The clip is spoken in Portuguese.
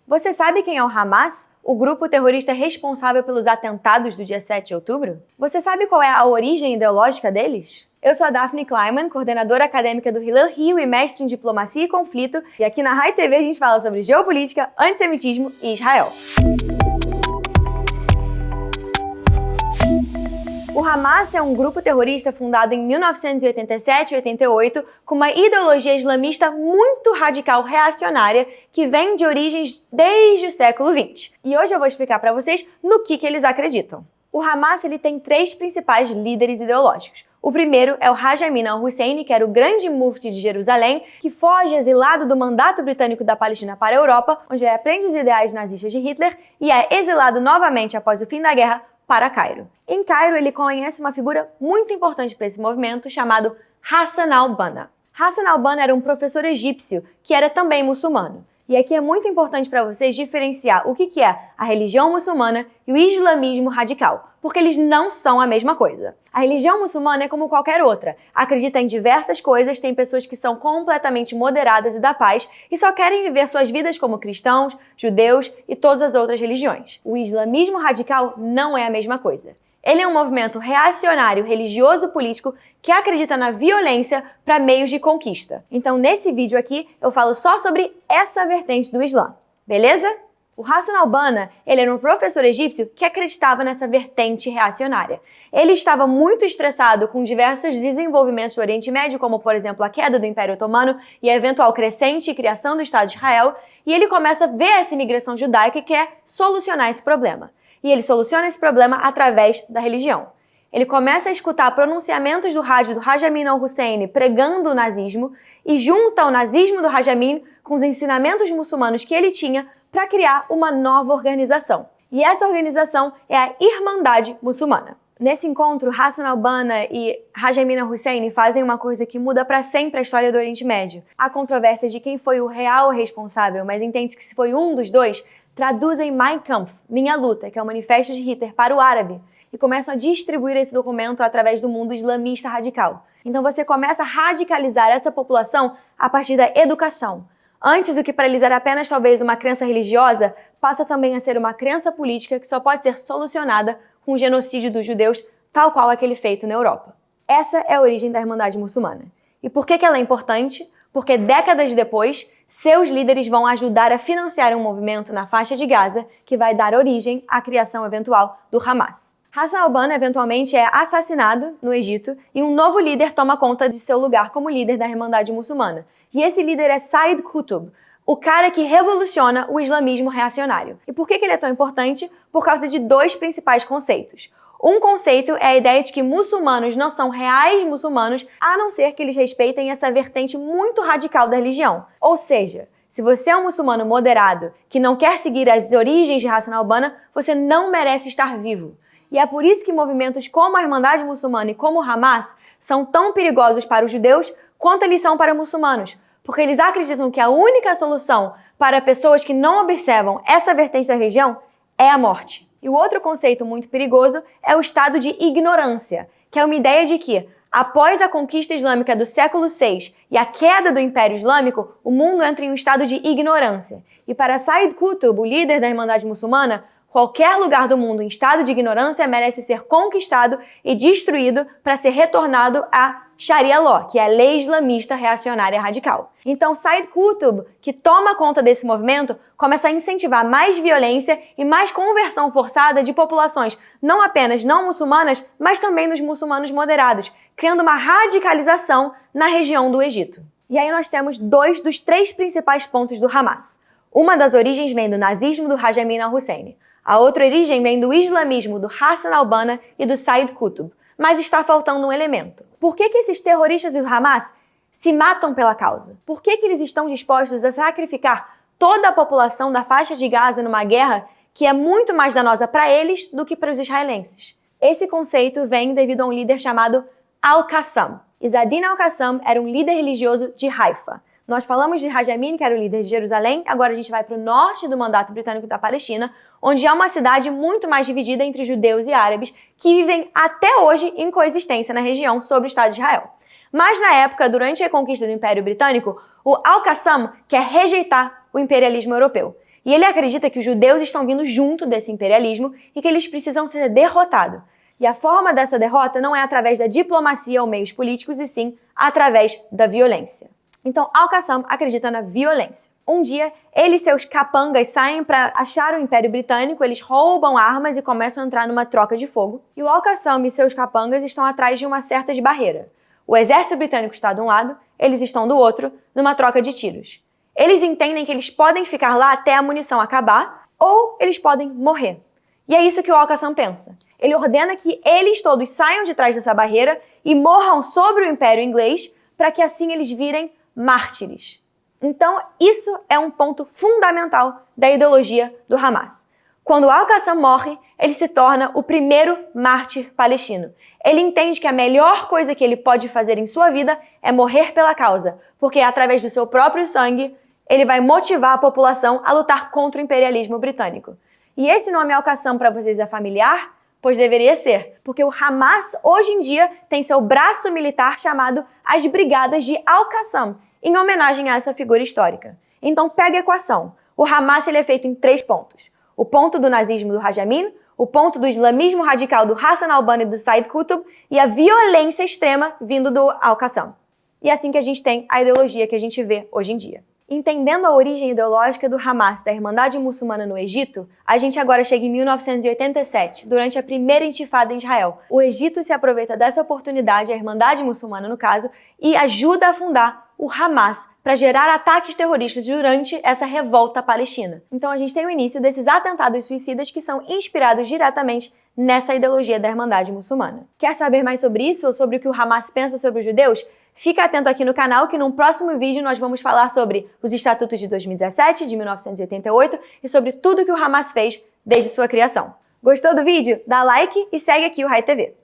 Você sabe quem é o Hamas, o grupo terrorista responsável pelos atentados do dia 7 de outubro? Você sabe qual é a origem ideológica deles? Eu sou a Daphne Kleiman, coordenadora acadêmica do Hillel Rio e mestre em diplomacia e conflito, e aqui na Rai TV a gente fala sobre geopolítica, antissemitismo e Israel. O Hamas é um grupo terrorista fundado em 1987 e 88 com uma ideologia islamista muito radical reacionária que vem de origens desde o século XX. E hoje eu vou explicar para vocês no que eles acreditam. O Hamas tem três principais líderes ideológicos. O primeiro é o Haj Amin al-Hussein, que era o grande mufti de Jerusalém, que foge exilado do mandato britânico da Palestina para a Europa, onde ele aprende os ideais nazistas de Hitler e é exilado novamente após o fim da guerra para Cairo. Em Cairo, ele conhece uma figura muito importante para esse movimento chamado Hassan al-Banna. Hassan al-Banna era um professor egípcio que era também muçulmano. E aqui é muito importante para vocês diferenciar o que é a religião muçulmana e o islamismo radical, porque eles não são a mesma coisa. A religião muçulmana é como qualquer outra, acredita em diversas coisas, tem pessoas que são completamente moderadas e da paz e só querem viver suas vidas como cristãos, judeus e todas as outras religiões. O islamismo radical não é a mesma coisa. Ele é um movimento reacionário, religioso, político que acredita na violência para meios de conquista. Então, nesse vídeo aqui, eu falo só sobre essa vertente do Islã, beleza? O Hassan al-Banna, ele era um professor egípcio que acreditava nessa vertente reacionária. Ele estava muito estressado com diversos desenvolvimentos do Oriente Médio, como, por exemplo, a queda do Império Otomano e a eventual crescente criação do Estado de Israel, e ele começa a ver essa imigração judaica e quer solucionar esse problema. E ele soluciona esse problema através da religião. Ele começa a escutar pronunciamentos do Haj Amin al-Hussein pregando o nazismo e junta o nazismo do Haj Amin com os ensinamentos muçulmanos que ele tinha para criar uma nova organização. E essa organização é a Irmandade Muçulmana. Nesse encontro, Hassan al-Banna e Haj Amin al-Hussein fazem uma coisa que muda para sempre a história do Oriente Médio. Há controvérsia de quem foi o real responsável, mas entende que se foi um dos dois, traduzem Mein Kampf, Minha Luta, que é o manifesto de Hitler, para o árabe, e começam a distribuir esse documento através do mundo islamista radical. Então você começa a radicalizar essa população a partir da educação. Antes, o que para eles era apenas talvez uma crença religiosa, passa também a ser uma crença política que só pode ser solucionada com o genocídio dos judeus, tal qual aquele feito na Europa. Essa é a origem da Irmandade Muçulmana. E por que ela é importante? Porque décadas depois, seus líderes vão ajudar a financiar um movimento na faixa de Gaza que vai dar origem à criação eventual do Hamas. Hassan al-Banna eventualmente é assassinado no Egito e um novo líder toma conta de seu lugar como líder da Irmandade Muçulmana. E esse líder é Sayyid Qutb, o cara que revoluciona o islamismo reacionário. E por que ele é tão importante? Por causa de dois principais conceitos. Um conceito é a ideia de que muçulmanos não são reais muçulmanos, a não ser que eles respeitem essa vertente muito radical da religião. Ou seja, se você é um muçulmano moderado que não quer seguir as origens de Hassan al-Banna, você não merece estar vivo. E é por isso que movimentos como a Irmandade Muçulmana e como o Hamas são tão perigosos para os judeus quanto eles são para muçulmanos, porque eles acreditam que a única solução para pessoas que não observam essa vertente da religião é a morte. E o outro conceito muito perigoso é o estado de ignorância, que é uma ideia de que, após a conquista islâmica do século VI e a queda do Império Islâmico, o mundo entra em um estado de ignorância. E para Sayyid Qutb, o líder da Irmandade Muçulmana, qualquer lugar do mundo em estado de ignorância merece ser conquistado e destruído para ser retornado à Sharia Law, que é a lei islamista reacionária radical. Então, Sayyid Qutb, que toma conta desse movimento, começa a incentivar mais violência e mais conversão forçada de populações não apenas não muçulmanas, mas também dos muçulmanos moderados, criando uma radicalização na região do Egito. E aí nós temos dois dos três principais pontos do Hamas. Uma das origens vem do nazismo do Haj Amin al-Hussein. A outra origem vem do islamismo do Hassan al-Banna e do Sayyid Qutb. Mas está faltando um elemento. Por que esses terroristas do Hamas se matam pela causa? Por que eles estão dispostos a sacrificar toda a população da faixa de Gaza numa guerra que é muito mais danosa para eles do que para os israelenses? Esse conceito vem devido a um líder chamado Al-Qassam. Izzadin al-Qassam era um líder religioso de Haifa. Nós falamos de Haj Amin, que era o líder de Jerusalém, agora a gente vai para o norte do mandato britânico da Palestina, onde há uma cidade muito mais dividida entre judeus e árabes, que vivem até hoje em coexistência na região sobre o Estado de Israel. Mas na época, durante a conquista do Império Britânico, o Al-Qassam quer rejeitar o imperialismo europeu. E ele acredita que os judeus estão vindo junto desse imperialismo e que eles precisam ser derrotados. E a forma dessa derrota não é através da diplomacia ou meios políticos, e sim através da violência. Então, Al-Qassam acredita na violência. Um dia, ele e seus capangas saem para achar o Império Britânico, eles roubam armas e começam a entrar numa troca de fogo. E o Al-Qassam e seus capangas estão atrás de uma certa barreira. O exército britânico está de um lado, eles estão do outro, numa troca de tiros. Eles entendem que eles podem ficar lá até a munição acabar, ou eles podem morrer. E é isso que o Al-Qassam pensa. Ele ordena que eles todos saiam de trás dessa barreira e morram sobre o Império Inglês, para que assim eles virem mártires. Então, isso é um ponto fundamental da ideologia do Hamas. Quando Al-Qassam morre, ele se torna o primeiro mártir palestino. Ele entende que a melhor coisa que ele pode fazer em sua vida é morrer pela causa, porque através do seu próprio sangue, ele vai motivar a população a lutar contra o imperialismo britânico. E esse nome Al-Qassam para vocês é familiar? Pois deveria ser, porque o Hamas hoje em dia tem seu braço militar chamado as Brigadas de Al-Qassam, em homenagem a essa figura histórica. Então pega a equação. O Hamas ele é feito em 3 pontos. O ponto do nazismo do Rajamin, o ponto do islamismo radical do Hassan al-Banna e do Said Qutb e a violência extrema vindo do Al-Qassam. E é assim que a gente tem a ideologia que a gente vê hoje em dia. Entendendo a origem ideológica do Hamas, da Irmandade Muçulmana no Egito, a gente agora chega em 1987, durante a primeira intifada em Israel. O Egito se aproveita dessa oportunidade, a Irmandade Muçulmana no caso, e ajuda a fundar o Hamas para gerar ataques terroristas durante essa revolta palestina. Então a gente tem o início desses atentados suicidas que são inspirados diretamente nessa ideologia da Irmandade Muçulmana. Quer saber mais sobre isso ou sobre o que o Hamas pensa sobre os judeus? Fica atento aqui no canal que num próximo vídeo nós vamos falar sobre os Estatutos de 2017, de 1988 e sobre tudo que o Hamas fez desde sua criação. Gostou do vídeo? Dá like e segue aqui o Rai TV.